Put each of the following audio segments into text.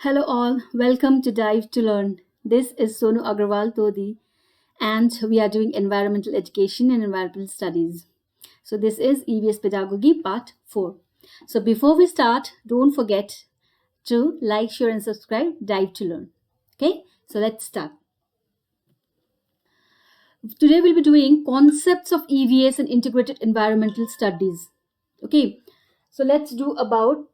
Hello all, welcome to Dive to Learn. This is Sonu Agrawal Todi and we are doing environmental education and environmental studies. So this is EVS Pedagogy Part 4. So before we start, don't forget to like, share and subscribe Dive to Learn. Okay, so let's start. Today we'll be doing concepts of EVS and integrated environmental studies. Okay, so let's do about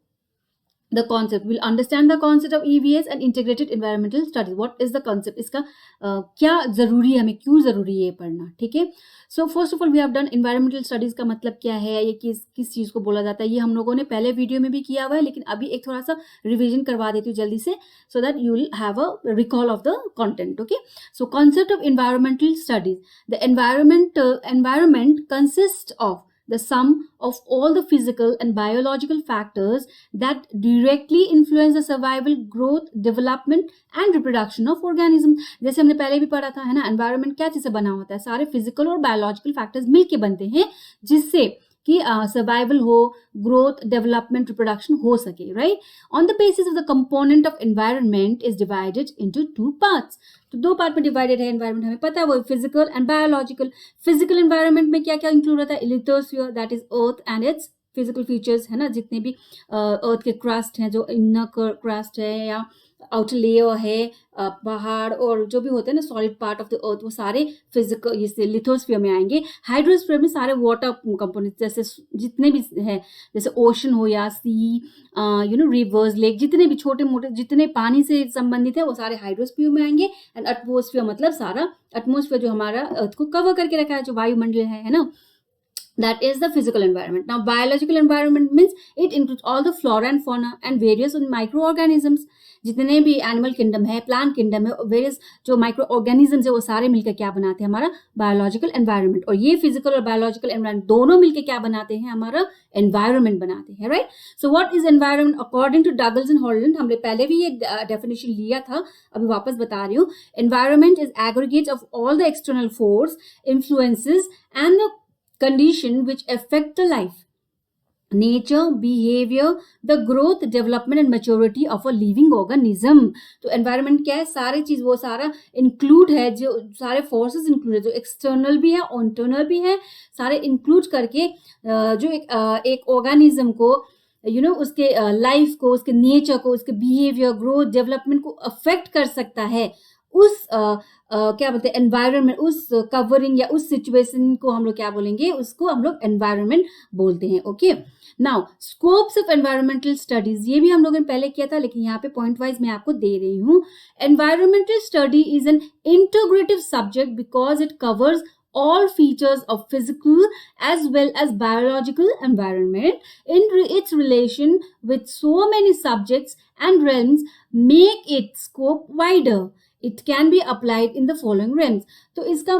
the concept. We'll understand the concept of EVS and integrated environmental studies. What is the concept? इसका क्या जरूरी है, हमें क्यों जरूरी है ये पढ़ना, ठीक है. So first of all we have done environmental studies का मतलब क्या है, ये किस चीज को बोला जाता है, ये हम लोगों ने पहले वीडियो में भी किया हुआ है, लेकिन अभी एक थोड़ा सा रिवीजन करवा देती हूँ जल्दी से, so that you will have a recall of the content. Okay, so concept of environmental studies. The environment consist of the sum of all the physical and biological factors that directly influence the survival, growth, development and reproduction of organisms. जैसे हमने पहले भी पढ़ा था, है ना, environment क्या चीज से बना होता है, सारे फिजिकल और बायोलॉजिकल फैक्टर्स मिलके बनते हैं जिससे कि सर्वाइवल हो, ग्रोथ, डेवलपमेंट, रिप्रोडक्शन हो सके, right. On the basis of the component of environment is divided into two parts. तो दो पार्ट में डिवाइडेड है एनवायरनमेंट, हमें पता है वो physical and biological. Physical environment में क्या क्या इंक्लूड होता है, lithosphere that is earth and it's physical features, है ना, जितने भी अर्थ के क्रस्ट हैं, जो इनर क्रस्ट है या आउटर लेयर है, पहाड़ और जो भी होते हैं ना solid part of the earth, वो सारे फिजिकल इससे लिथोस्फीयर में आएंगे. हाइड्रोस्फीयर में सारे वाटर कंपोनेंट्स जैसे जितने भी है, जैसे ओशन हो या सी, रिवर्स, लेक, जितने भी छोटे मोटे जितने पानी से संबंधित है वो सारे हाइड्रोस्फीयर में आएंगे. एंड एटमोस्फीयर मतलब सारा एटमोस्फीयर जो हमारा अर्थ को कवर करके रखा है, जो वायुमंडल है ना, that is the physical environment. Now biological environment means it includes all the flora and fauna and various microorganisms. जितने भी एनिमल किंगडम है, प्लांट किंगडम है, वेरियस जो माइक्रो ऑर्गेनिजम्स है, वो सारे मिलकर क्या बनाते हैं, हमारा बायोलॉजिकल एनवायरनमेंट. और ये फिजिकल और बायोलॉजिकल एनवायरनमेंट दोनों मिलकर क्या बनाते हैं, हमारा एनवायरनमेंट बनाते हैं, right. So what is environment according to Douglas and Holland. हमने पहले भी ये डेफिनेशन लिया था, अभी वापस बता रही हूँ. Environment is aggregate of all the external force, influences and the condition which affect the life, nature, behavior, the growth, development and maturity of a living organism. तो environment क्या है, सारी चीज वो सारा include है, जो सारे forces include है, जो external भी है, internal भी है, सारे include करके जो एक organism को उसके लाइफ को, उसके नेचर को, उसके बिहेवियर, ग्रोथ, डेवलपमेंट को अफेक्ट कर सकता है, उस क्या बोलते हैं एनवायरनमेंट, उस कवरिंग या उस सिचुएशन को हम लोग क्या बोलेंगे, उसको हम लोग एनवायरनमेंट बोलते हैं. Okay, now scopes of environmental studies, ये भी हम लोगों ने पहले किया था, लेकिन यहाँ पे पॉइंट वाइज मैं आपको दे रही हूँ. Environmental study is an integrative subject because it covers all features of physical as well as biological environment in its relation with so many subjects and realms make its scope wider. It can be applied in the following realms. तो इसका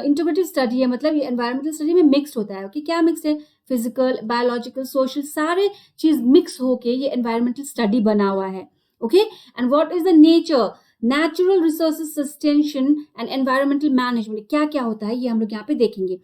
integrative study है, मतलब ये environmental study में mix होता है. Okay, क्या mix है, फिजिकल, बायोलॉजिकल, सोशल, सारे चीज मिक्स होके ये एनवायरमेंटल स्टडी बना हुआ है. Okay, and what is the nature, natural resources sustention and environmental management, क्या क्या होता है ये हम लोग यहाँ पे देखेंगे.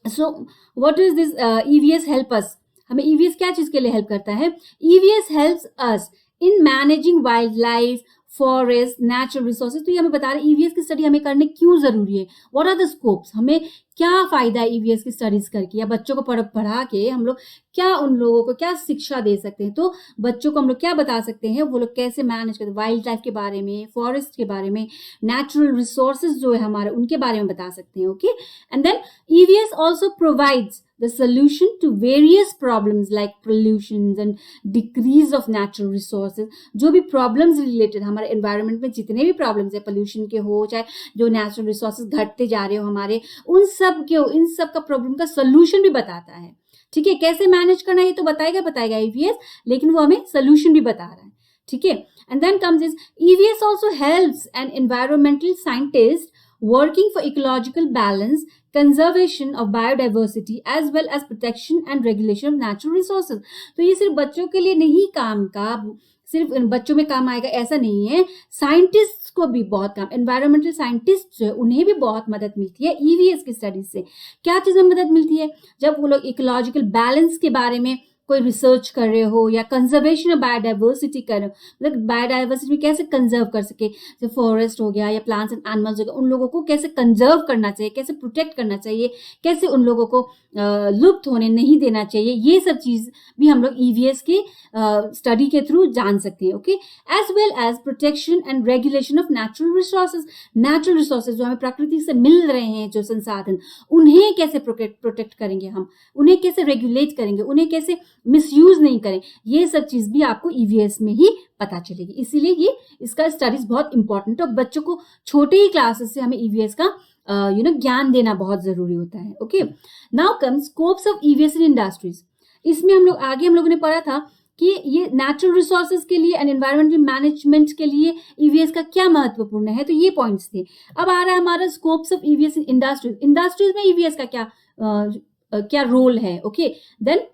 सो what is this EVS help us, हमें ईवीएस क्या चीज के लिए हेल्प करता है. EVS helps us in managing wild life, forest, natural resources. तो ये हमें बता रहे हैं ईवीएस की स्टडी हमें करने क्यों जरूरी है, व्हाट आर द स्कोप्स, हमें क्या फायदा है ईवीएस की स्टडीज करके, या बच्चों को पढ़ा के हम लोग क्या उन लोगों को क्या शिक्षा दे सकते हैं. तो बच्चों को हम लोग क्या बता सकते हैं, वो लोग कैसे मैनेज करते हैं, वाइल्ड लाइफ के बारे में, फॉरेस्ट के बारे में, नेचुरल रिसोर्सेज जो है हमारे, उनके बारे में बता सकते हैं. Okay, and then EVS also provides the solution to various problems like pollutions and decrease of natural resources. जो भी problems related हमारे environment में जितने भी problems है, pollution के हो चाहे जो natural resources घटते जा रहे हो हमारे, इन सब का problem का solution भी बताता है. ठीक है, कैसे मैनेज करना है ये तो बताएगा ईवीएस, लेकिन वो हमें solution भी बता रहा है. ठीक है, and then comes is EVS also helps an environmental scientist working for ecological balance, conservation of biodiversity as well as protection and regulation of natural resources. तो ये सिर्फ बच्चों के लिए नहीं काम का, सिर्फ बच्चों में काम आएगा ऐसा नहीं है, साइंटिस्ट को भी बहुत काम, एनवायरमेंटल साइंटिस्ट जो है उन्हें भी बहुत मदद मिलती है ईवीएस की स्टडीज से. क्या चीज़ में मदद मिलती है, जब वो लोग इकोलॉजिकल बैलेंस के बारे में कोई रिसर्च कर रहे हो या कंजर्वेशन ऑफ बायोडाइवर्सिटी कर रहे हो, मतलब बायोडाइवर्सिटी में कैसे कंजर्व कर सके, जैसे फॉरेस्ट हो गया या प्लांट्स एंड एनिमल्स हो गया, उन लोगों को कैसे कंजर्व करना चाहिए, कैसे प्रोटेक्ट करना चाहिए, कैसे उन लोगों को लुप्त होने नहीं देना चाहिए, ये सब चीज़ भी हम लोग ईवीएस की स्टडी के थ्रू जान सकते हैं. Okay, as well as protection and regulation of natural resources जो हमें प्रकृति से मिल रहे हैं, जो संसाधन, उन्हें कैसे प्रोटेक्ट करेंगे हम, उन्हें कैसे रेगुलेट करेंगे, उन्हें कैसे मिसयूज नहीं करें, ये सब चीज़ भी आपको ईवीएस में ही पता चलेगी. इसीलिए ये इसका स्टडीज बहुत इंपॉर्टेंट है और बच्चों को छोटे ही क्लासेस से हमें ईवीएस का ज्ञान देना बहुत जरूरी होता है. Okay, now come scopes of EVS in industries. इसमें हम लोगों ने पढ़ा था कि ये नेचुरल रिसोर्सेज के लिए एंड एनवायरमेंटल मैनेजमेंट के लिए ईवीएस का क्या महत्वपूर्ण है, तो ये पॉइंट्स थे. अब आ रहा है हमारा scopes of EVS in industries में ईवीएस का क्या रोल है. Okay, then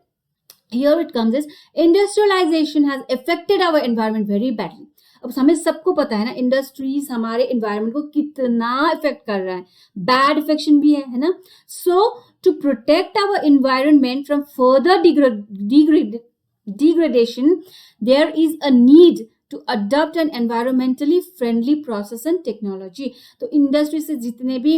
here it comes is industrialization has affected our environment very badly. अब हमें सबको पता है ना, इंडस्ट्रीज हमारे एनवायरनमेंट को कितना इफेक्ट कर रहा है, बैड इफेक्शन भी है ना. So to protect our environment from further degradation, there is a need to adopt an environmentally friendly process and technology. तो इंडस्ट्री से जितने भी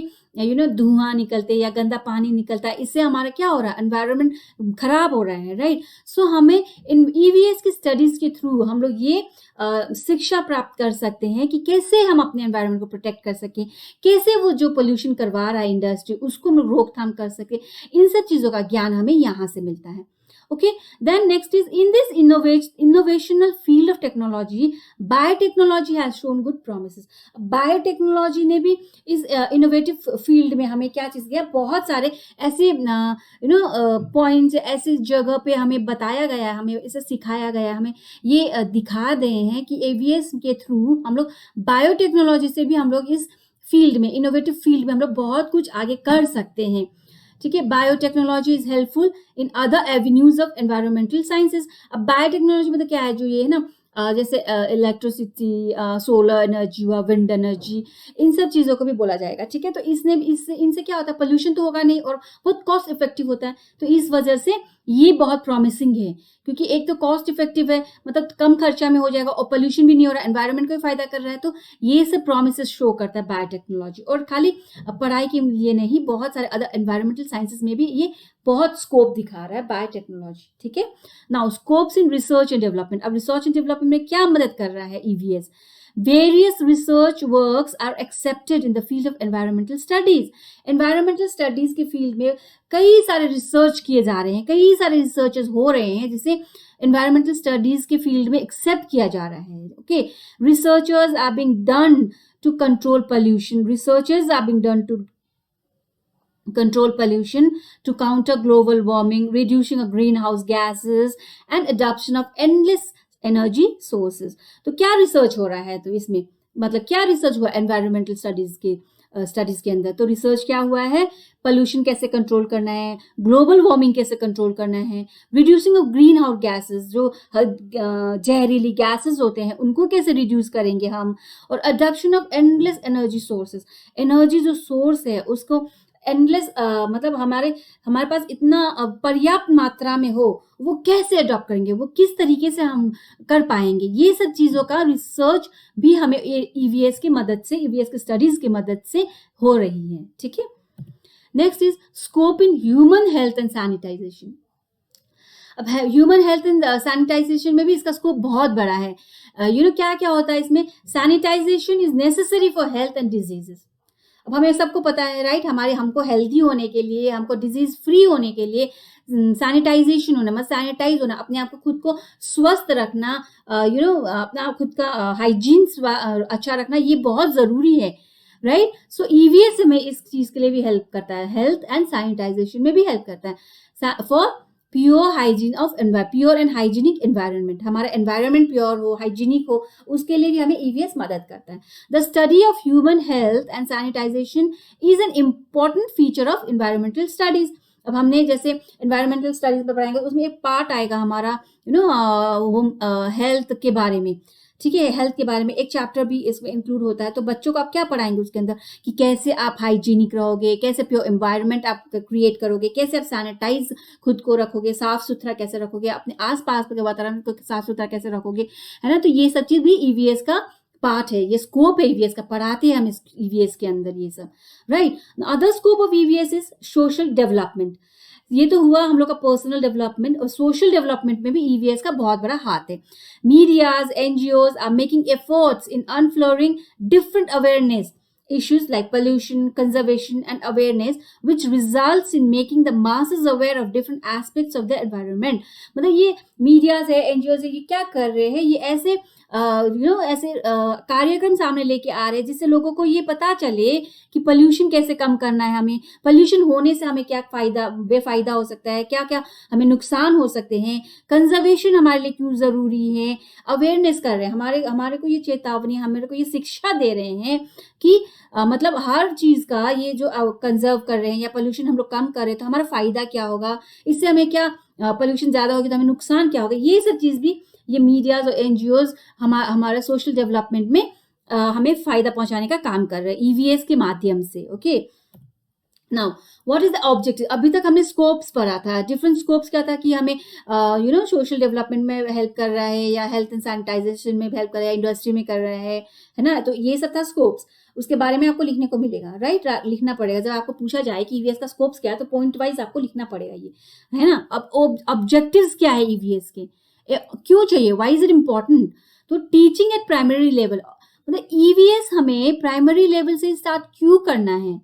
धुआं निकलते हैं या गंदा पानी निकलता है, इससे हमारा क्या हो रहा है, एनवायरनमेंट खराब हो रहा है, राइट. सो हमें इन ईवीएस की स्टडीज के थ्रू हम लोग ये शिक्षा प्राप्त कर सकते हैं कि कैसे हम अपने एनवायरनमेंट को प्रोटेक्ट कर सकें, कैसे वो जो पोल्यूशन करवा रहा है इंडस्ट्री, उसको हम लोग रोकथाम कर सकें. इन सब चीज़ों का ज्ञान हमें यहाँ से मिलता है. Okay, then next is in this innovational field of technology, biotechnology has shown good promises. Biotechnology ने भी इस इनोवेटिव फील्ड में हमें क्या चीज़ किया, बहुत सारे ऐसे पॉइंट्स, ऐसी जगह पे हमें बताया गया, हमें इसे सिखाया गया, हमें ये दिखा रहे हैं कि एवीएस के थ्रू हम लोग बायोटेक्नोलॉजी से भी हम लोग इस फील्ड में, इनोवेटिव फील्ड में हम लोग बहुत कुछ आगे कर सकते हैं. ठीक है, biotechnology is helpful in other avenues of environmental sciences. अब बायोटेक्नोलॉजी मतलब क्या है, जो ये है ना जैसे इलेक्ट्रिसिटी, सोलर एनर्जी हुआ, विंड एनर्जी, इन सब चीज़ों को भी बोला जाएगा. ठीक है, तो इनसे क्या होता है, पोल्यूशन तो होगा नहीं और बहुत कॉस्ट इफेक्टिव होता है. तो इस वजह से ये बहुत प्रॉमिसिंग है, क्योंकि एक तो कॉस्ट इफेक्टिव है, मतलब कम खर्चा में हो जाएगा और पोल्यूशन भी नहीं हो रहा, एनवायरनमेंट को भी फायदा कर रहा है. तो ये सब प्रॉमिसेस शो करता है बायोटेक्नोलॉजी. और खाली पढ़ाई के लिए नहीं, बहुत सारे अदर एनवायरमेंटल साइंसेस में भी ये बहुत स्कोप दिखा रहा है बायोटेक्नोलॉजी. ठीक है, now scopes in research and development. अब रिसर्च एंड डेवलपमेंट में क्या मदद कर रहा है EVS. Various research works are accepted in the field of environmental studies. Environmental studies के फील्ड में कई सारे रिसर्च किए जा रहे हैं, कई सारे रिसर्चेस हो रहे हैं जिसे environmental studies के फील्ड में एक्सेप्ट किया जा रहा है. Okay, researchers are being done to control pollution. Researchers are being done to control pollution, to counter global warming, reducing of greenhouse gases, and adoption of endless energy sources. तो क्या research हो रहा है, तो इसमें मतलब क्या रिसर्च हुआ एनवायरमेंटल स्टडीज के अंदर. तो रिसर्च क्या हुआ है, पोल्यूशन कैसे कंट्रोल करना है, ग्लोबल वार्मिंग कैसे कंट्रोल करना है, reducing of green house gases, जो जहरीली गैसेज होते हैं उनको कैसे रिड्यूस करेंगे हम, और adoption of endless energy sources. Energy जो सोर्स है उसको एंडलेस मतलब हमारे पास इतना पर्याप्त मात्रा में हो, वो कैसे अडॉप्ट करेंगे, वो किस तरीके से हम कर पाएंगे, ये सब चीज़ों का रिसर्च भी हमें ईवीएस की मदद से, ईवीएस की स्टडीज की मदद से हो रही है. ठीक है, next is scope in human health and sanitization. अब ह्यूमन हेल्थ एंड सैनिटाइजेशन में भी इसका स्कोप बहुत बड़ा है. क्या क्या होता है इसमें, sanitization is necessary for health and diseases. अब हमें सबको पता है, राइट, हमको हेल्दी होने के लिए, हमको डिजीज फ्री होने के लिए सैनिटाइजेशन होना, मतलब सैनिटाइज होना, अपने आप को खुद को स्वस्थ रखना, अपना खुद का हाइजीन अच्छा रखना, ये बहुत ज़रूरी है, राइट. सो ईवीएस में इस चीज़ के लिए भी हेल्प करता है, हेल्थ एंड सैनिटाइजेशन में भी हेल्प करता है for pure and hygienic environment. हमारा एनवायरनमेंट प्योर हो, हाइजीनिक हो, उसके लिए भी हमें ईवीएस मदद करता है. The study of human health and sanitization is an important feature of environmental studies. अब हमने जैसे एनवायरमेंटल स्टडीज में पढ़ाएंगे, उसमें एक पार्ट आएगा हमारा हेल्थ के बारे में, ठीक है, हेल्थ के बारे में एक चैप्टर भी इसमें इंक्लूड होता है। तो बच्चों को आप क्या पढ़ाएंगे उसके अंदर कि कैसे आप हाइजीनिक रहोगे, कैसे प्योर एनवायरनमेंट आप क्रिएट करोगे, कैसे आप सैनिटाइज खुद को रखोगे, साफ सुथरा कैसे रखोगे, अपने आसपास के वातावरण को साफ सुथरा कैसे रखोगे, है ना। तो ये सब चीज भी ईवीएस का पार्ट है, ये स्कोप है ईवीएस का, पढ़ाते हैं हम इस ईवीएस के अंदर ये सब, right. Other scope of EVS is social development. ये तो हुआ हम लोग का पर्सनल डेवलपमेंट, और सोशल डेवलपमेंट में भी ईवीएस का बहुत बड़ा हाथ है। Medias, NGOs are making efforts in unfolding different awareness issues like pollution, conservation and awareness, which results in making the masses aware of different aspects of the environment। मतलब ये medias है, एनजीओज है, ये क्या कर रहे हैं, ये ऐसे ऐसे कार्यक्रम सामने लेके आ रहे हैं जिससे लोगों को ये पता चले कि पोल्यूशन कैसे कम करना है, हमें पोल्यूशन होने से हमें क्या फायदा बेफायदा हो सकता है, क्या क्या हमें नुकसान हो सकते हैं, कंजर्वेशन हमारे लिए क्यों जरूरी है, अवेयरनेस कर रहे हैं, हमारे को ये चेतावनी, हमारे को ये शिक्षा दे रहे हैं कि मतलब हर चीज का ये जो कंजर्व कर रहे हैं या पोल्यूशन हम लोग कम कर रहे हैं तो हमारा फायदा क्या होगा, इससे हमें क्या पोल्यूशन ज्यादा होगी तो हमें नुकसान क्या होगा। ये सब चीज भी ये मीडियाज और एनजीओज हमारे सोशल डेवलपमेंट में हमें फायदा पहुंचाने का काम कर रहे हैं ईवीएस के माध्यम से। Okay, now what is the objective. अभी तक हमने स्कोप्स पढ़ा था, डिफरेंट स्कोप्स क्या था कि हमें सोशल डेवलपमेंट में हेल्प कर रहा है, या हेल्थ एंड सैनिटाइजेशन में हेल्प कर रहा है, इंडस्ट्री में कर रहा है ना। तो ये सब था स्कोप्स, उसके बारे में आपको लिखने को मिलेगा, राइट, लिखना पड़ेगा। जब आपको पूछा जाए कि ईवीएस का स्कोप्स क्या है तो पॉइंट वाइज आपको लिखना पड़ेगा, ये है ना। अब ऑब्जेक्टिव्स क्या है ईवीएस के, क्यों चाहिए, वाई इज इट इम्पोर्टेंट। तो टीचिंग एट प्राइमरी लेवल, मतलब ईवीएस हमें प्राइमरी लेवल से स्टार्ट क्यों करना है।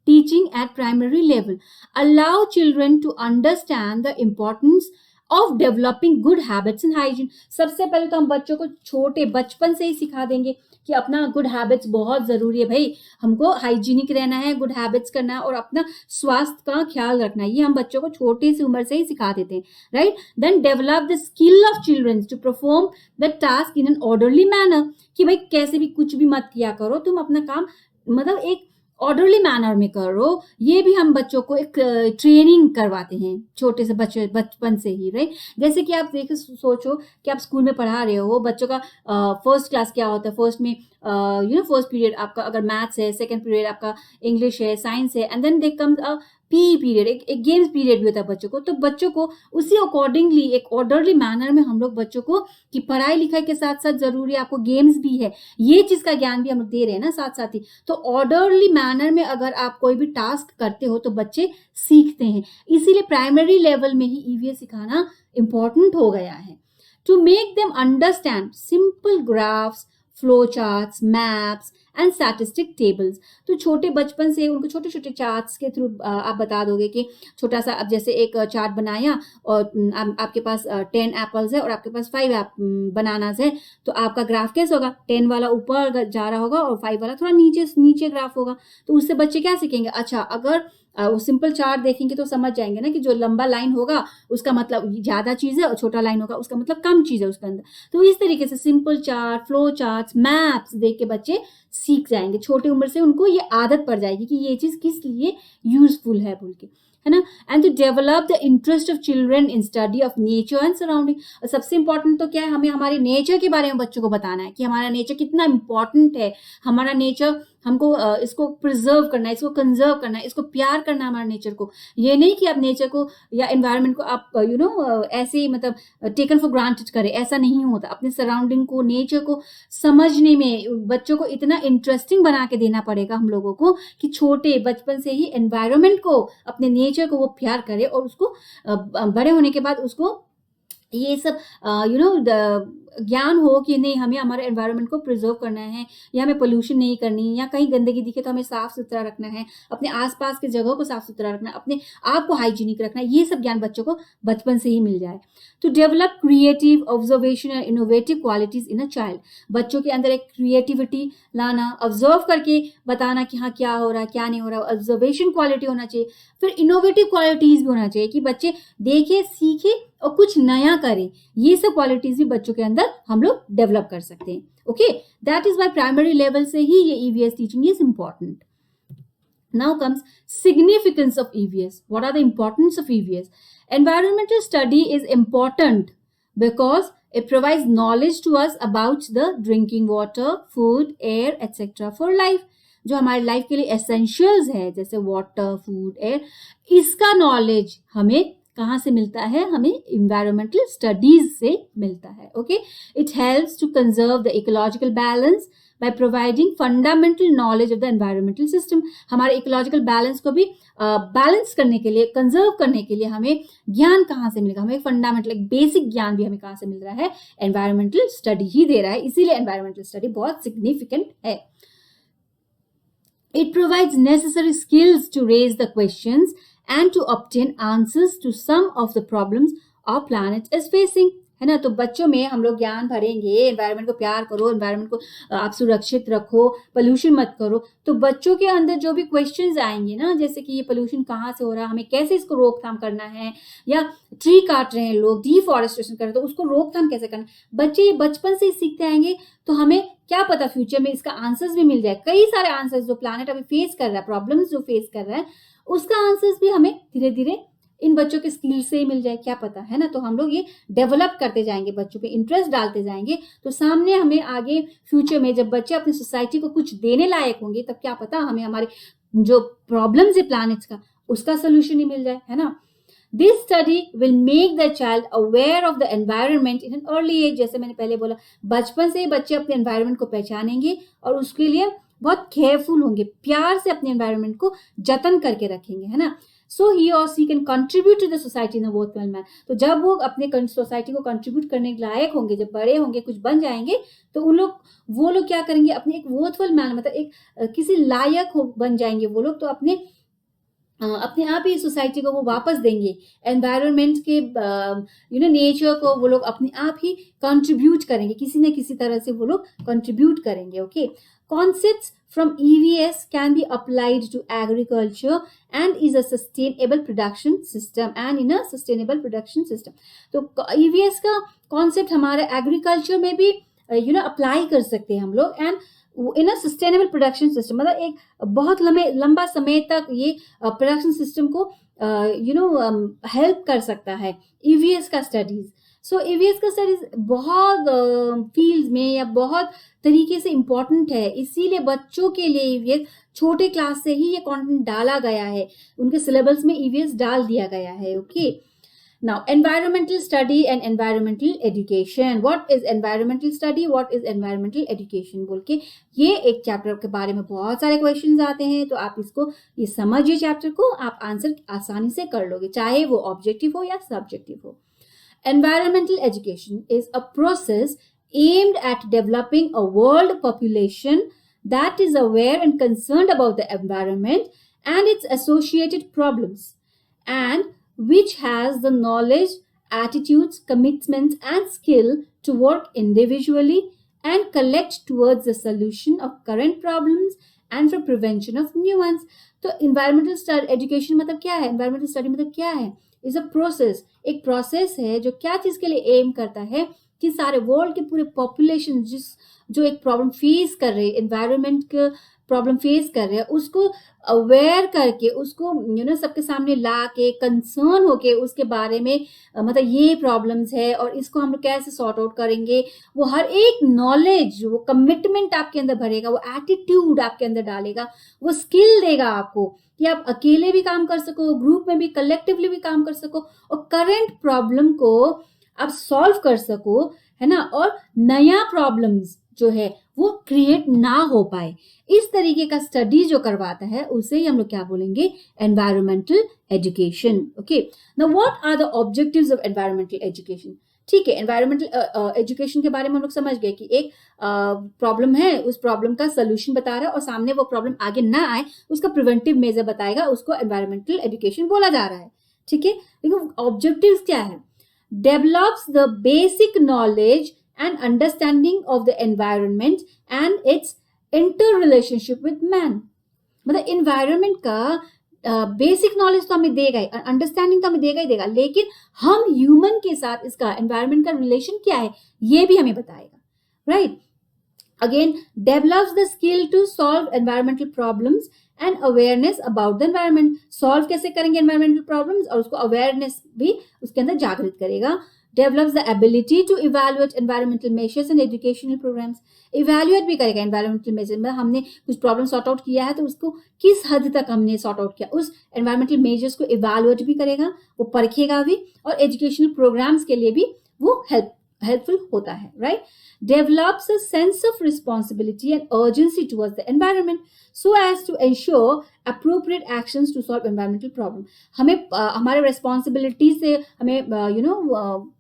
Teaching at primary level allow children to understand the importance of developing good habits in hygiene. सबसे पहले तो हम बच्चों को छोटे बचपन से ही सिखा देंगे कि अपना गुड हैबिट्स बहुत जरूरी है भाई, हमको हाइजीनिक रहना है, गुड हैबिट्स करना है और अपना स्वास्थ्य का ख्याल रखना है, ये हम बच्चों को छोटी सी उम्र से ही सिखा देते हैं, right. Then develop the skill of children to perform the task in an orderly manner, कि भाई कैसे भी कुछ भी मत किया करो, तुम अपना काम मतलब एक ऑर्डरली मैनर में करो। ये भी हम बच्चों को एक ट्रेनिंग करवाते हैं छोटे से बचपन से ही, राइट। जैसे कि आप देखो, सोचो कि आप स्कूल में पढ़ा रहे हो बच्चों का, फर्स्ट क्लास क्या होता है, फर्स्ट में फर्स्ट पीरियड आपका अगर मैथ्स है, सेकंड पीरियड आपका इंग्लिश है, साइंस है, and then they comes a P period, एक गेम्स पीरियड भी होता है बच्चों को। तो बच्चों को उसी अकॉर्डिंगली एक ऑर्डरली मैनर में हम लोग बच्चों को कि पढ़ाई लिखाई के साथ साथ जरूरी आपको गेम्स भी है, ये चीज का ज्ञान भी हम लोग दे रहे हैं ना साथ साथ ही। तो ऑर्डरली मैनर में अगर आप कोई भी टास्क करते हो तो बच्चे सीखते हैं, इसीलिए प्राइमरी लेवल में ही ईवीएस सिखाना इंपॉर्टेंट हो गया है। To make them understand simple graphs, flow charts, maps and statistic tables. तो छोटे बचपन से उनको छोटे छोटे चार्ट्स के थ्रू आप बता दोगे कि छोटा सा, अब जैसे एक चार्ट बनाया और आपके पास 10 एप्पल्स है और आपके पास 5 बनानास है, तो आपका ग्राफ कैसे होगा, 10 वाला ऊपर जा रहा होगा और 5 वाला थोड़ा नीचे ग्राफ होगा। तो उससे बच्चे क्या सीखेंगे, अच्छा अगर वो सिंपल चार्ट देखेंगे तो समझ जाएंगे ना कि जो लंबा लाइन होगा उसका मतलब ज्यादा चीज है और छोटा लाइन होगा उसका मतलब कम चीज है उसके अंदर। तो इस तरीके से simple chart, flow charts, maps देख के बच्चे सीख जाएंगे, छोटी उम्र से उनको ये आदत पड़ जाएगी कि ये चीज किस लिए यूजफुल है बोल के, है ना। And to develop the interest of children in study of nature and surrounding. सबसे इंपॉर्टेंट तो क्या है, हमें हमारे नेचर के बारे में बच्चों को बताना है कि हमारा नेचर कितना इंपॉर्टेंट है, हमारा नेचर हमको इसको प्रिजर्व करना है, इसको कंजर्व करना है, इसको प्यार करना है हमारे नेचर को। ये नहीं कि आप नेचर को या एनवायरनमेंट को आप ऐसे ही मतलब टेकन फॉर ग्रांटेड करें, ऐसा नहीं होता। अपने सराउंडिंग को, नेचर को समझने में बच्चों को इतना इंटरेस्टिंग बना के देना पड़ेगा हम लोगों को कि छोटे बचपन से ही एनवायरनमेंट को, अपने नेचर को वो प्यार करे और उसको बड़े होने के बाद उसको ये सब ज्ञान हो कि नहीं हमें हमारे एनवायरनमेंट को प्रिजर्व करना है, या हमें पोल्यूशन नहीं करनी, या कहीं गंदगी दिखे तो हमें साफ सुथरा रखना है, अपने आसपास के जगहों को साफ सुथरा रखना है, अपने आप को हाइजीनिक रखना है। ये सब ज्ञान बच्चों को बचपन से ही मिल जाए। To develop creative, observation and innovative qualities in a child. बच्चों के अंदर एक क्रिएटिविटी लाना, ऑब्जर्व करके बताना कि हाँ क्या हो रहा है क्या नहीं हो रहा, ऑब्जर्वेशन क्वालिटी होना चाहिए। फिर इनोवेटिव क्वालिटीज भी होना चाहिए कि बच्चे देखे, सीखे और कुछ नया करें। ये सब क्वालिटीज भी बच्चों के अंदर हम लोग डेवलप कर सकते हैं। Okay, that is why primary level से ही ये EVS teaching is important. Now comes significance of EVS. What are the importance of EVS? Environmental study is important because it provides knowledge to us about the drinking water, food, air, etc. for life. जो हमारे life के लिए essentials है, जैसे water, food, air, इसका knowledge हमें कहाँ से मिलता है? हमें इन्वायरमेंटल स्टडीज से मिलता है. Okay, it helps to conserve the ecological balance by providing fundamental knowledge of the environmental system. हमारे इकोलॉजिकल बैलेंस को भी बैलेंस करने के लिए, कंजर्व करने के लिए हमें ज्ञान कहाँ से मिलेगा? हमें फंडामेंटल, एक बेसिक ज्ञान भी हमें कहाँ से मिल रहा है? एनवायरमेंटल स्टडी ही दे रहा है. इसीलिए एनवायरमेंटल स्टडी बहुत सिग्निफिकेंट है. It provides necessary skills to raise the questions and to obtain answers to some of the problems our planet is facing. है ना? तो बच्चों में हम लोग ज्ञान भरेंगे, एनवायरनमेंट को प्यार करो, एनवायरनमेंट को आप सुरक्षित रखो, पोल्यूशन मत करो, तो बच्चों के अंदर जो भी क्वेश्चंस आएंगे ना, जैसे कि ये पोल्यूशन कहाँ से हो रहा है, हमें कैसे इसको रोकथाम करना है, या ट्री काट रहे हैं लोग, डिफॉरेस्टेशन कर रहे हैं, तो उसको रोकथाम कैसे करना, बच्चे बचपन से ही सीखते आएंगे, तो हमें क्या पता फ्यूचर में इसका आंसर्स भी मिल जाए. कई सारे आंसर्स जो प्लैनेट अभी फेस कर रहा है, प्रॉब्लम्स जो फेस कर रहा है, उसका आंसर्स भी हमें धीरे धीरे इन बच्चों के स्किल से ही मिल जाए, क्या पता, है ना? तो हम लोग ये डेवलप करते जाएंगे, बच्चों पे इंटरेस्ट डालते जाएंगे, तो सामने हमें आगे फ्यूचर में जब बच्चे अपनी सोसाइटी को कुछ देने लायक होंगे, तब क्या पता हमें हमारे जो प्रॉब्लम्स है प्लैनेट्स का, उसका सोल्यूशन ही मिल जाए, है ना? This study will make the child aware of the environment in an early age. जैसे मैंने पहले बोला, बचपन से ही बच्चे अपने एनवायरनमेंट को पहचानेंगे और उसके लिए बहुत केयरफुल होंगे, प्यार से अपने एनवायरनमेंट को जतन करके रखेंगे, है ना? So he or she can contribute to the society in a worthwhile manner. तो जब वो अपने सोसाइटी को कंट्रीब्यूट करने के लायक होंगे, जब बड़े होंगे, कुछ बन जाएंगे, तो वो लोग क्या करेंगे? अपने एक वर्थफुल मैनर, मतलब एक किसी लायक बन जाएंगे वो लोग, तो अपने आप ही सोसाइटी को वो वापस देंगे, एनवायरनमेंट के नेचर को वो लोग अपने आप ही कंट्रीब्यूट करेंगे, किसी न किसी तरह से वो लोग कंट्रीब्यूट करेंगे. Okay, concepts from EVS can be applied to agriculture and is a sustainable production system and in a sustainable production system. तो EVS का कॉन्सेप्ट हमारे एग्रीकल्चर में भी अप्लाई कर सकते हैं हम लोग, and in a sustainable production system, मतलब एक बहुत लंबा समय तक ये प्रोडक्शन सिस्टम को हेल्प कर सकता है EVS का स्टडीज. सो EVS का स्टडीज बहुत फील्ड में या बहुत तरीके से इम्पॉर्टेंट है, इसीलिए बच्चों के लिए EVS छोटे क्लास से ही ये कंटेंट डाला गया है, उनके सिलेबस में EVS डाल दिया गया है. Okay, now environmental study and environmental education. What is environmental study, what is environmental education बोल के ये एक चैप्टर के बारे में बहुत सारे क्वेश्चंस आते हैं, तो आप इसको ये समझिए चैप्टर को, आप आंसर आसानी से कर लोगे, चाहे वो ऑब्जेक्टिव हो या सब्जेक्टिव हो. Environmental education is a process aimed at developing a world population that is aware and concerned about the environment and its associated problems, and which has the knowledge, attitudes, commitments, and skill to work individually and collect towards the solution of current problems and for prevention of new ones. तो environmental education मतलब क्या है? environmental study मतलब क्या है? Is a process, एक process है जो क्या चीज के लिए एम करता है कि सारे वर्ल्ड के पूरे पॉपुलेशन जो एक प्रॉब्लम फेस कर रहे हैं, एनवायरनमेंट का प्रॉब्लम फेस कर रहे हैं, उसको अवेयर करके, उसको सबके सामने ला के, कंसर्न होके उसके बारे में मतलब ये प्रॉब्लम्स है और इसको हम लोग कैसे सॉर्ट आउट करेंगे, वो हर एक नॉलेज, वो कमिटमेंट आपके अंदर भरेगा, वो एटीट्यूड आपके अंदर डालेगा, वो स्किल देगा आपको कि आप अकेले भी काम कर सको, ग्रुप में भी, कलेक्टिवली भी काम कर सको और करंट प्रॉब्लम को आप सॉल्व कर सको, है ना? और नया प्रॉब्लम्स जो है वो क्रिएट ना हो पाए, इस तरीके का स्टडी जो करवाता है उसे ही हम लोग क्या बोलेंगे? Environmental education. Okay, now what are the objectives of environmental education? ठीक है, एनवायरमेंटल एजुकेशन के बारे में हम लोग समझ गए कि एक प्रॉब्लम है, उस प्रॉब्लम का सोल्यूशन बता रहा है और सामने वो प्रॉब्लम आगे ना आए उसका प्रिवेंटिव मेजर बताएगा, उसको एनवायरमेंटल एजुकेशन बोला जा रहा है. ठीक है, लेकिन ऑब्जेक्टिव्स क्या है? Develops the basic knowledge and understanding of the environment and its interrelationship with man. मतलब environment का बेसिक नॉलेज तो हमें देगा ही, अंडरस्टैंडिंग तो हमें देगा ही देगा, लेकिन हम ह्यूमन के साथ इसका एनवायरनमेंट का रिलेशन क्या है ये भी हमें बताएगा, right? again develops the skill to solve environmental problems and awareness about the environment. solve कैसे करेंगे environmental problems और उसको awareness भी उसके अंदर जागृत करेगा. develops the ability to evaluate environmental measures and educational programs. evaluate भी करेगा environmental measures में हमने कुछ problem sort out किया है तो उसको किस हद तक हमने sort out किया उस environmental measures को evaluate भी करेगा, वो परखेगा भी और educational programs के लिए भी वो helpful होता है, right? develops a sense of responsibility and urgency towards the environment so as to ensure appropriate actions to solve environmental problem. हमें हमारे responsibility से हमें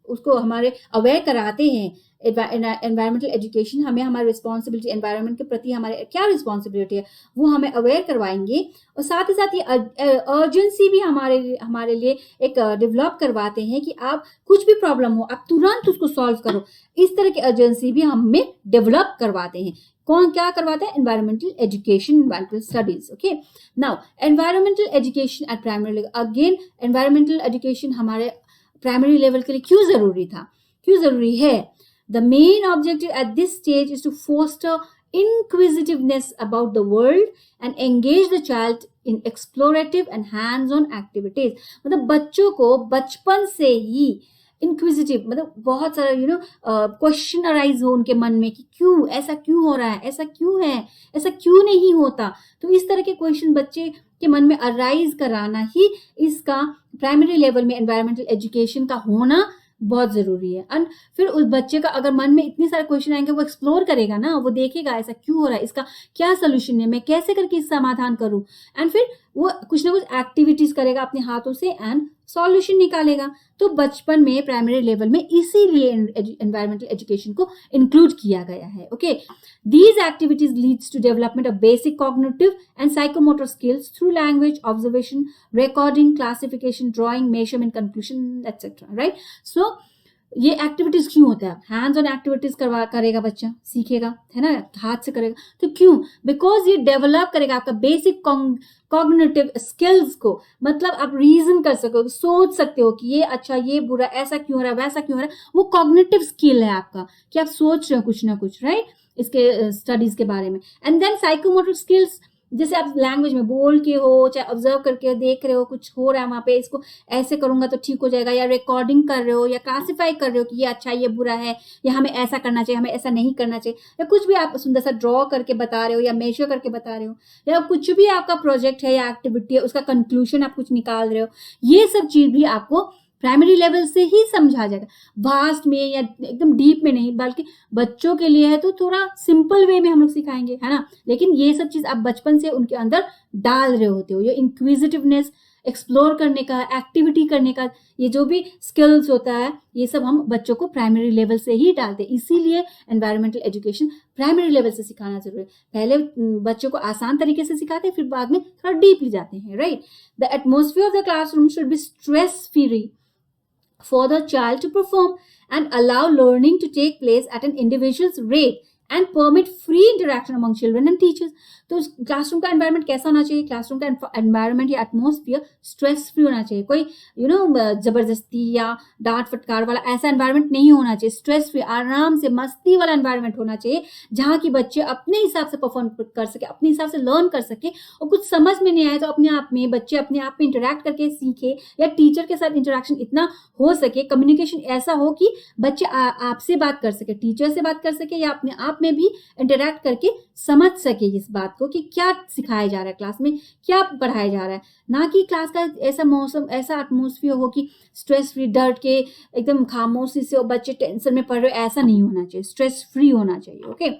उसको हमारे aware कराते हैं. एनवायरमेंटल एजुकेशन हमें हमारी रिस्पॉन्सिबिलिटी एनवायरनमेंट के प्रति हमारे क्या रिस्पॉन्सिबिलिटी है वो हमें अवेयर करवाएंगे और साथ ही साथ ये अर्जेंसी भी हमारे लिए एक डेवलप करवाते हैं कि आप कुछ भी प्रॉब्लम हो आप तुरंत उसको सॉल्व करो. इस तरह की अर्जेंसी भी हमें डेवलप करवाते हैं. कौन क्या करवाता है? Environmental education, environmental studies. Okay, now environmental education at primary level. Again environmental education हमारे प्राइमरी लेवल के लिए क्यों जरूरी था, क्यों जरूरी है? The main objective at this stage is to foster inquisitiveness about the world and engage the child in explorative and hands-on activities. मतलब बच्चों को बचपन से ही इंक्विजिटिव मतलब बहुत सारा क्वेश्चन अराइज हो उनके मन में कि क्यों ऐसा क्यों हो रहा है, ऐसा क्यों है, ऐसा क्यों नहीं होता. तो इस तरह के क्वेश्चन बच्चे के मन में अराइज कराना ही इसका प्राइमरी लेवल में एनवायरमेंटल एजुकेशन का होना बहुत जरूरी है. एंड फिर उस बच्चे का अगर मन में इतने सारे क्वेश्चन आएंगे वो एक्सप्लोर करेगा ना, वो देखेगा ऐसा क्यों हो रहा है, इसका क्या सोल्यूशन है, मैं कैसे करके इसका समाधान करूं. एंड फिर वो कुछ ना कुछ एक्टिविटीज करेगा अपने हाथों से एंड सॉल्यूशन निकालेगा. तो बचपन में प्राइमरी लेवल में इसीलिए एनवायरमेंटल एजुकेशन को इंक्लूड किया गया है. Okay, these activities leads to development of basic cognitive and psychomotor skills through language, observation, recording, classification, drawing, measurement, conclusion etcetera. Right, so ये एक्टिविटीज क्यों होता है? हैंड्स ऑन एक्टिविटीज करेगा बच्चा, सीखेगा, है ना, हाथ से करेगा. तो क्यों? बिकॉज ये डेवलप करेगा आपका बेसिक कॉग्निटिव स्किल्स को. मतलब आप रीजन कर सकोगे, सोच सकते हो कि ये अच्छा, ये बुरा, ऐसा क्यों हो रहा है, वैसा क्यों हो रहा है. वो कॉग्निटिव स्किल है आपका कि आप सोच रहे हो कुछ ना कुछ, राइट, इसके स्टडीज के बारे में. एंड देन साइकोमोटर स्किल्स, जैसे आप लैंग्वेज में बोल के हो, चाहे ऑब्जर्व करके देख रहे हो कुछ हो रहा है वहां पे, इसको ऐसे करूंगा तो ठीक हो जाएगा, या रिकॉर्डिंग कर रहे हो या क्लासिफाई कर रहे हो कि ये अच्छा ये बुरा है, या हमें ऐसा करना चाहिए, हमें ऐसा नहीं करना चाहिए, या कुछ भी आप सुंदर सा ड्रॉ करके बता रहे हो या मेजर करके बता रहे हो, या कुछ भी आपका प्रोजेक्ट है या एक्टिविटी है उसका कंक्लूजन आप कुछ निकाल रहे हो. ये सब चीज भी आपको प्राइमरी लेवल से ही समझा जाएगा. वास्ट में या एकदम डीप में नहीं, बल्कि बच्चों के लिए है तो थोड़ा सिंपल वे में हम लोग सिखाएंगे, है ना. लेकिन ये सब चीज आप बचपन से उनके अंदर डाल रहे होते हो. ये इंक्विजिटिवनेस, एक्सप्लोर करने का, एक्टिविटी करने का, ये जो भी स्किल्स होता है ये सब हम बच्चों को प्राइमरी लेवल से ही डालते हैं. इसीलिए एनवायरमेंटल एजुकेशन प्राइमरी लेवल से सिखाना जरूरी है. पहले बच्चों को आसान तरीके से सिखाते हैं, फिर बाद में थोड़ा डीपली जाते हैं, right. The atmosphere of the classroom should be stress free for the child to perform and allow learning to take place at an individual's rate and permit free interaction among children and teachers. तो classroom का environment कैसा होना चाहिए? Classroom का environment या atmosphere stress free होना चाहिए. कोई जबरदस्ती या डांट फटकार वाला ऐसा एनवायरनमेंट नहीं होना चाहिए. स्ट्रेस फ्री, आराम से मस्ती वाला एनवायरनमेंट होना चाहिए जहाँ की बच्चे अपने हिसाब से परफॉर्म कर सके, अपने हिसाब से लर्न कर सके, और कुछ समझ में नहीं आए तो अपने आप में बच्चे अपने आप में इंटरेक्ट करके सीखे, या टीचर के साथ इंटरेक्शन इतना हो सके, कम्युनिकेशन ऐसा हो कि बच्चे आपसे बात कर सके, टीचर से बात कर सके, या अपने आप में भी इंटरेक्ट करके समझ सके इस बात को कि क्या सिखाया जा रहा है क्लास में, क्या पढ़ाया जा रहा है. ना कि क्लास का ऐसा मौसम, ऐसा एटमोस्फियर हो कि स्ट्रेस फ्री, डर के एकदम खामोशी से बच्चे टेंशन में पढ़ रहे, ऐसा नहीं होना चाहिए. स्ट्रेस फ्री होना चाहिए. Okay,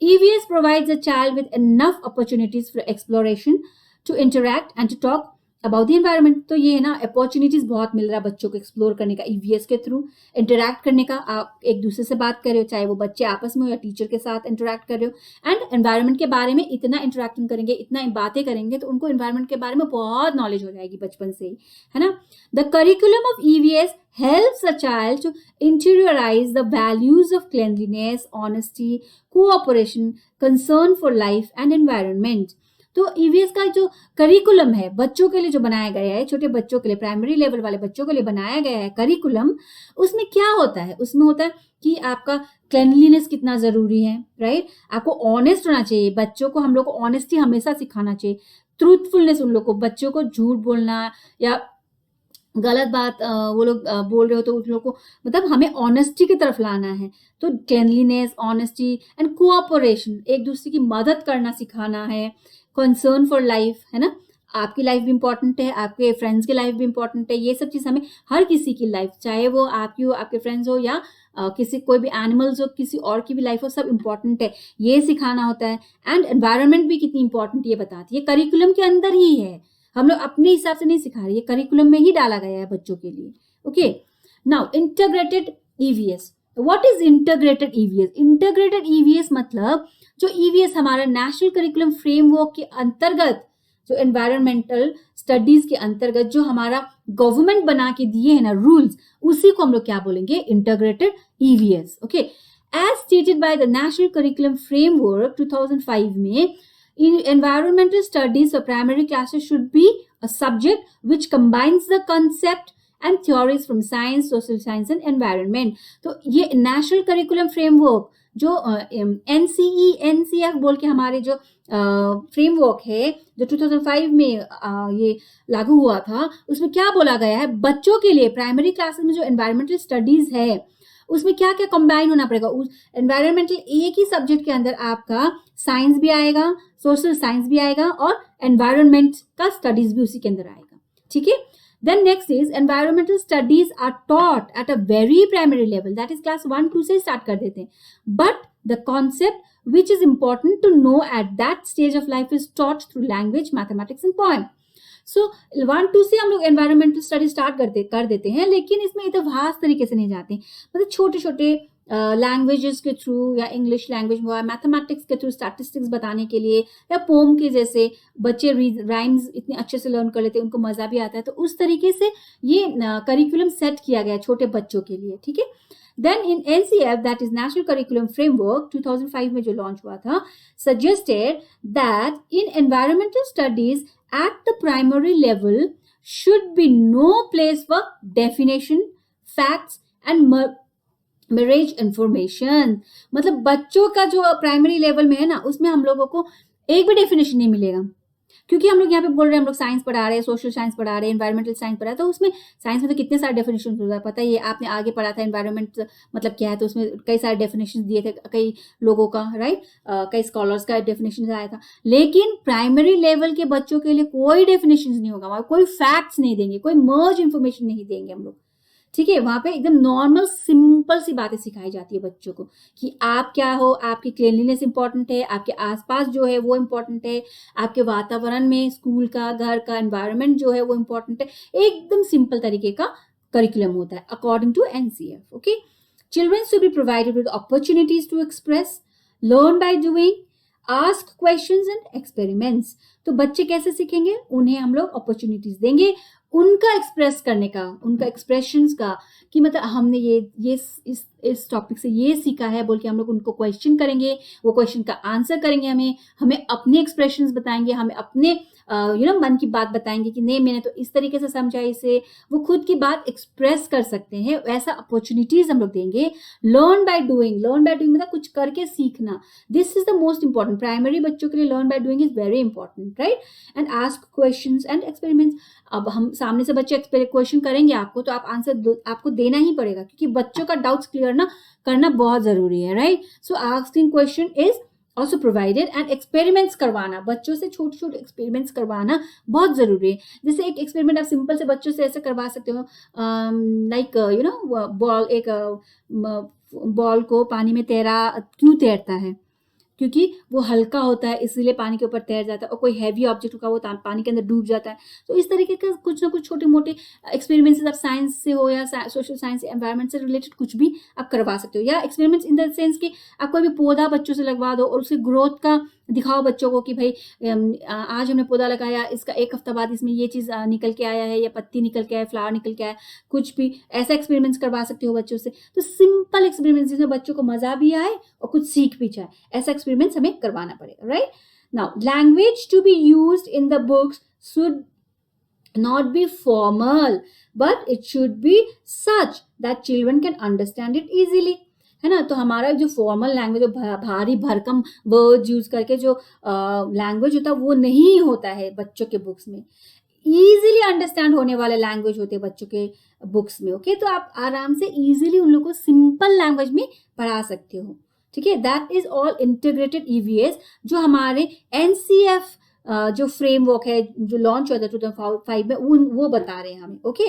EVS provides a child with enough opportunities for exploration to interact and to talk about the environment. तो ये है ना, अपॉर्चुनिटीज बहुत मिल रहा है बच्चों को एक्सप्लोर करने का EVS के थ्रू, इंटरैक्ट करने का. आप एक दूसरे से बात कर रहे हो, चाहे वो बच्चे आपस में हो या टीचर के साथ इंटरैक्ट कर रहे हो, एंड एनवायरनमेंट के बारे में इतना इंटरैक्शन करेंगे, इतना बातें करेंगे तो उनको एनवायरनमेंट के बारे में बहुत नॉलेज हो जाएगी बचपन से ही, है ना. The curriculum of EVS helps a child to interiorize the values of cleanliness, honesty, cooperation, concern for life and environment. तो ईवीएस का जो करिकुलम है बच्चों के लिए जो बनाया गया है, छोटे बच्चों के लिए, प्राइमरी लेवल वाले बच्चों के लिए बनाया गया है करिकुलम, उसमें क्या होता है, उसमें होता है कि आपका क्लेanलीनेस कितना जरूरी है, राइट, आपको ऑनेस्ट होना चाहिए, बच्चों को हम लोग को ऑनेस्टी हमेशा सिखाना चाहिए, ट्रूथफुलनेस, उन लोग को, बच्चों को झूठ बोलना या गलत बात वो लोग बोल रहे हो तो उन लोग को मतलब हमें ऑनेस्टी की तरफ लाना है। तो क्लेanलीनेस, ऑनेस्टी एंड कोऑपरेशन, एक दूसरे की मदद करना सिखाना है, कंसर्न फॉर लाइफ, है ना, आपकी लाइफ भी इंपॉर्टेंट है, आपके फ्रेंड्स की लाइफ भी इंपॉर्टेंट है, ये सब चीज़ हमें, हर किसी की लाइफ, चाहे वो आपकी हो, आपके फ्रेंड्स हो या किसी कोई भी एनिमल्स हो, किसी और की भी लाइफ हो, सब इंपॉर्टेंट है, ये सिखाना होता है। एंड एनवायरनमेंट भी कितनी इंपॉर्टेंट ये बताती है, करिकुलम के अंदर ही है, हम लोग अपने हिसाब से नहीं सिखा रहे, ये करिकुलम में ही डाला गया है बच्चों के लिए। Okay, now integrated EVS, what is integrated EVS? Integrated EVS मतलब जो ईवीएस हमारा नेशनल करिकुलम फ्रेमवर्क के अंतर्गत, जो एनवायरमेंटल स्टडीज के अंतर्गत जो हमारा गवर्नमेंट बना के दिए है ना रूल्स, उसी को हम लोग क्या बोलेंगे, integrated EVS. Okay, as stated by the national curriculum framework 2005 में, in environmental studies for primary classes should be a subject which combines the concept and theories from science, social science and environment। तो ये national curriculum framework जो NCEF बोल के हमारे जो framework है जो 2005 में ये लागू हुआ था, उसमें क्या बोला गया है, बच्चों के लिए प्राइमरी क्लासेस में जो एनवायरमेंटल स्टडीज है उसमें क्या क्या कंबाइन होना पड़ेगा, उस एनवायरमेंटल एक ही सब्जेक्ट के अंदर आपका साइंस भी आएगा, सोशल साइंस भी आएगा और एनवायरमेंट का स्टडीज भी उसी के अंदर आएगा। ठीक है, then next is environmental studies are taught at a very primary level, that is class 1-2 से स्टार्ट कर देते हैं, but the concept which is important to know at that stage of life is taught through language, mathematics and poem। सो 1-2 से हम लोग environmental study start कर देते हैं, लेकिन इसमें इतना वास्ट तरीके से नहीं जाते, मतलब छोटे छोटे लैंग्वेजेस के थ्रू या इंग्लिश लैंग्वेज हुआ, मैथमेटिक्स के थ्रू स्टैटिस्टिक्स बताने के लिए, या पोम के जैसे बच्चे राइम्स इतने अच्छे से लर्न कर लेते हैं, उनको मजा भी आता है, तो उस तरीके से ये करिकुलम सेट किया गया छोटे बच्चों के लिए। ठीक है, then in NCF, that is national curriculum framework 2005 में जो लॉन्च हुआ था, suggested that in environmental studies at the primary level should be no place for definition, facts and mirage information। मतलब बच्चों का जो प्राइमरी लेवल में है ना, उसमें हम लोगों को एक भी डेफिनेशन नहीं मिलेगा, क्योंकि हम लोग यहाँ पे बोल रहे हैं, हम लोग साइंस पढ़ा रहे हैं, सोशल साइंस पढ़ा रहे हैं, एनवायरमेंटल साइंस पढ़ा रहे हैं, तो उसमें साइंस में तो कितने सारे डेफिनेशन होता है, पता ही है, आपने आगे पढ़ा था एनवायरमेंट मतलब क्या है, तो उसमें कई सारे डेफिनेशन दिए थे कई लोगों का, राइट, कई स्कॉलर्स का डेफिनेशन आया था, लेकिन प्राइमरी लेवल के बच्चों के लिए कोई डेफिनेशन नहीं होगा, कोई फैक्ट्स नहीं देंगे, कोई मर्ज इन्फॉर्मेशन नहीं देंगे हम लोग। ठीक है, वहां पे एकदम नॉर्मल सिंपल सी बातें सिखाई जाती है बच्चों को कि आप क्या हो, आपकी क्लीनलीनेस इंपॉर्टेंट है, आपके आसपास जो है वो इंपॉर्टेंट है, आपके वातावरण में स्कूल का, घर का एनवायरनमेंट जो है वो इंपॉर्टेंट है, एकदम सिंपल तरीके का करिकुलम होता है according to NCF। Okay, children should be provided with opportunities to express, learn by doing, ask questions and experiments. तो बच्चे कैसे सीखेंगे, उन्हें हम लोग अपॉर्चुनिटीज देंगे उनका एक्सप्रेस करने का, उनका एक्सप्रेशंस का, कि मतलब हमने ये इस टॉपिक से ये सीखा है बोल के हम लोग उनको क्वेश्चन करेंगे, वो क्वेश्चन का आंसर करेंगे, हमें अपने एक्सप्रेशंस बताएंगे, हमें अपने मन की बात बताएंगे कि नहीं मैंने तो इस तरीके से समझा इसे, वो खुद की बात एक्सप्रेस कर सकते हैं, ऐसा अपॉर्चुनिटीज हम लोग देंगे। लर्न बाय डूइंग मतलब कुछ करके सीखना, this is the most important, primary बच्चों के लिए learn by doing is very important, right, and ask questions and experiments. अब हम सामने से बच्चे क्वेश्चन करेंगे आपको, तो आप आंसर आपको देना ही पड़ेगा, क्योंकि बच्चों का डाउट्स क्लियर ना करना बहुत जरूरी है, right. So asking question is also provided, and experiments करवाना, बच्चों से छोटे छोटे एक्सपेरिमेंट्स करवाना बहुत जरूरी है। जैसे एक एक्सपेरिमेंट आप सिंपल से बच्चों से ऐसे करवा सकते हो, लाइक बॉल को पानी में क्यों तैरता है, क्योंकि वो हल्का होता है इसीलिए पानी के ऊपर तैर जाता है, और कोई हैवी ऑब्जेक्ट होगा वो पानी के अंदर डूब जाता है। तो इस तरीके का कुछ ना कुछ छोटे मोटे एक्सपेरिमेंट्स आप साइंस से हो या सोशल साइंस या एनवायरनमेंट से रिलेटेड कुछ भी आप करवा सकते हो, या एक्सपेरिमेंट्स इन द सेंस कि आप कोई भी पौधा बच्चों से लगवा दो और उसके ग्रोथ का दिखाओ बच्चों को कि भाई आज हमने पौधा लगाया, इसका एक हफ्ता बाद इसमें ये चीज़ निकल के आया है, या पत्ती निकल के आया, फ्लावर निकल के आया, कुछ भी ऐसा एक्सपेरिमेंट्स करवा सकते हो बच्चों से। तो सिंपल एक्सपेरिमेंट्स जिसमें बच्चों को मजा भी आए और कुछ सीख भी जाए, ऐसा एक्सपेरिमेंट्स हमें करवाना पड़ेगा, right. Now language to be used in the books should not be formal, but it should be such that children can understand it easily, है ना। तो हमारा जो फॉर्मल लैंग्वेज, भारी भरकम वर्ड यूज करके जो लैंग्वेज होता है वो नहीं होता है बच्चों के बुक्स में। इजीली अंडरस्टैंड होने वाले लैंग्वेज होते हैं बच्चों के बुक्स में, ओके। तो आप आराम से इजीली उन लोगों को सिंपल लैंग्वेज में पढ़ा सकते हो, ठीक है। That is all integrated EVS, जो हमारे एनसीएफ जो फ्रेमवर्क है जो लॉन्च हुआ था 2005 में, वो बता रहे हैं हमें, okay.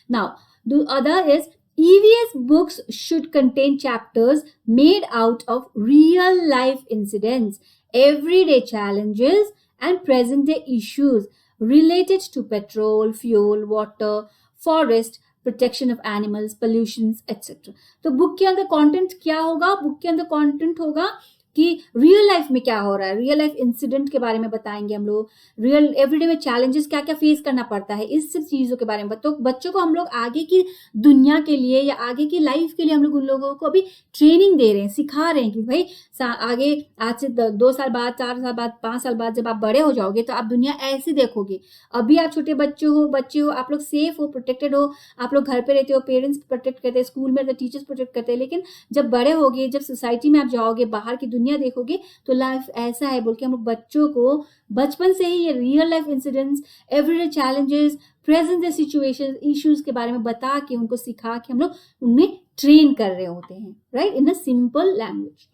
Now the other is EVS books should contain chapters made out of real life incidents, everyday challenges and present day issues related to petrol, fuel, water, forest, protection of animals, pollutions, etc. तो book के अंदर content क्या होगा? Book के अंदर content होगा कि real life में क्या हो रहा है, रियल लाइफ इंसिडेंट के बारे में बताएंगे हम लोग, रियल एवरीडे में चैलेंजेस क्या क्या फेस करना पड़ता है, इस सब चीज़ों के बारे में। तो बच्चों को हम लोग आगे की दुनिया के लिए या आगे की लाइफ के लिए हम लोग उन लोगों को अभी ट्रेनिंग दे रहे हैं, सिखा रहे हैं कि भाई आगे आज से 2 साल बाद, 4 साल बाद, 5 साल बाद जब आप बड़े हो जाओगे तो आप दुनिया ऐसे देखोगे। अभी आप छोटे बच्चे हो, आप लोग सेफ हो, प्रोटेक्टेड हो, आप लोग घर पे रहते हो, पेरेंट्स प्रोटेक्ट करते हैं, स्कूल में टीचर्स प्रोटेक्ट करते हैं, लेकिन जब बड़े होगे, जब सोसाइटी में आप जाओगे, बाहर की दुनिया देखोगे, तो लाइफ ऐसा है बोल के हम लोग बच्चों को बचपन से ही ये real life incidents, everyday challenges, present day situations, issues के बारे में बता के, उनको सिखा के हम लोग उन्हें ट्रेन कर रहे होते हैं, right, in a simple language,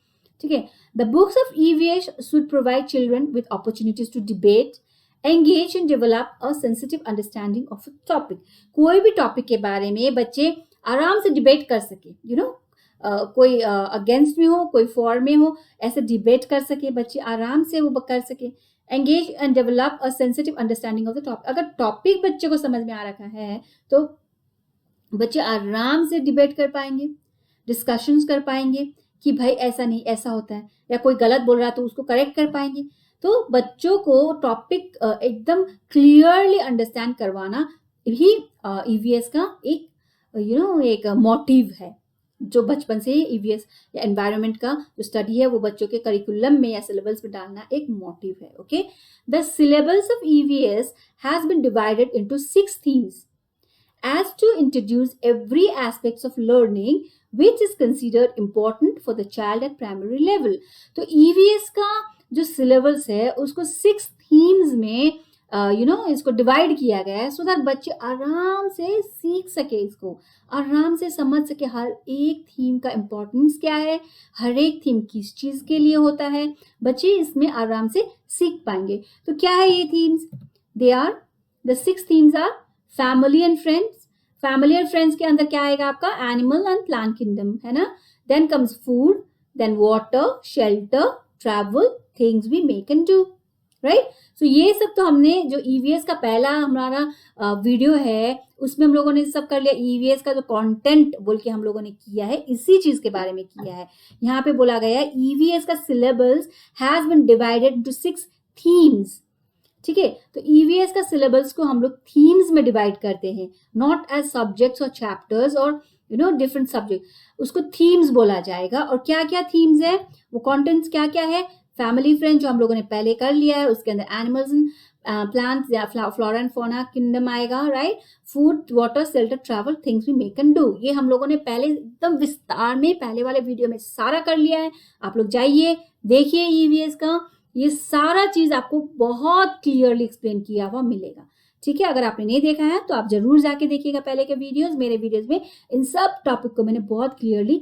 ठीक है। The books of EVS should provide children with opportunities to debate, engage and develop a sensitive understanding of a topic. कोई भी टॉपिक के बारे में बच्चे आराम से डिबेट कर सके, यू नो, कोई अगेंस्ट में हो, कोई फॉर में हो, ऐसे डिबेट कर सके बच्चे, आराम से वो कर सके। Engage and develop a sensitive understanding of the topic. अगर टॉपिक बच्चे को समझ में आ रखा है तो बच्चे आराम से डिबेट कर पाएंगे, डिस्कशंस कर पाएंगे कि भाई ऐसा नहीं, ऐसा होता है, या कोई गलत बोल रहा है तो उसको करेक्ट कर पाएंगे। तो बच्चों को टॉपिक एकदम क्लियरली अंडरस्टैंड करवाना ही ईवीएस का एक एक मोटिव है, जो बचपन से ईवीएस या एनवायरनमेंट का जो स्टडी है वो बच्चों के करिकुलम में या सिलेबस में डालना एक मोटिव है, okay. The syllabus of EVS has been divided into 6 themes as to introduce every aspects of learning which is considered important for the child at primary level। तो EVS का जो syllabus है उसको 6 themes में इसको divide किया गया है, सो दैट बच्चे आराम से सीख सके, इसको आराम से समझ सके हर एक थीम का इम्पोर्टेंस क्या है, हर एक थीम किस चीज़ के लिए होता है, बच्चे इसमें आराम से सीख पाएंगे। तो क्या है ये themes? They are the 6 themes are family and friends. Family and friends के अंदर क्या आएगा आपका? एनिमल एंड प्लांट किंगडम, है ना। Then comes food, then water, shelter, travel, things we make and do, right. So ये सब तो हमने जो ईवीएस का पहला हमारा वीडियो है उसमें हम लोगों ने सब कर लिया। ईवीएस का जो कंटेंट बोल के हम लोगों ने किया है, इसी चीज के बारे में किया है। यहाँ पे बोला गया है ईवीएस का syllabus has been divided into 6 themes, ठीक है। तो ईवीएस का सिलेबस को हम लोग थीम्स में डिवाइड करते हैं, नॉट एज सब्जेक्ट्स और चैप्टर्स और डिफरेंट सब्जेक्ट, उसको थीम्स बोला जाएगा। और क्या क्या थीम्स है, वो कंटेंट्स क्या क्या है? फैमिली फ्रेंड जो हम लोगों ने पहले कर लिया है, उसके अंदर एनिमल्स एंड प्लांट्स या फ्लोरा एंड फौना किंगडम आएगा, right. Food, water, shelter, travel, things we make and do, ये हम लोगों ने पहले एकदम विस्तार में पहले वाले वीडियो में सारा कर लिया है। आप लोग जाइए देखिए ईवीएस का, ये सारा चीज आपको बहुत क्लियरली एक्सप्लेन किया हुआ मिलेगा, ठीक है। अगर आपने नहीं देखा है तो आप जरूर जाके देखिएगा पहले के वीडियोस। मेरे वीडियोस में इन सब टॉपिक को मैंने बहुत क्लियरली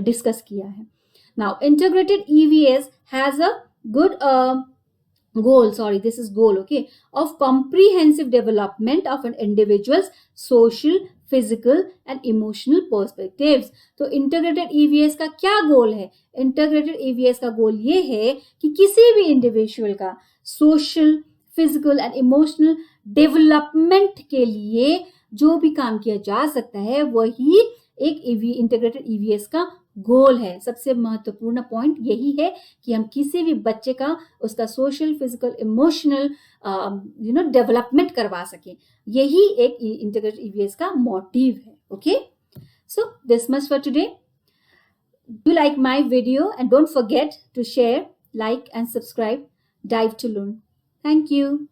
डिस्कस किया है। Now integrated EVS has a good goal, sorry, this is goal, okay, of comprehensive development of an individual's social, physical and emotional perspectives। तो integrated EVS का क्या गोल है? integrated EVS का गोल ये है कि किसी भी इंडिविजुअल का social, physical and emotional development के लिए जो भी काम किया जा सकता है वही एक इंटीग्रेटेड EVS का गोल है, सबसे महत्वपूर्ण पॉइंट यही है कि हम किसी भी बच्चे का उसका सोशल, फिजिकल, इमोशनल डेवलपमेंट करवा सकें। यही एक इंटीग्रेटेड ईवीएस का मोटिव है। Okay, so this much for today. Do you like my video, and don't forget to share, like and subscribe. Dive to Learn. Thank you.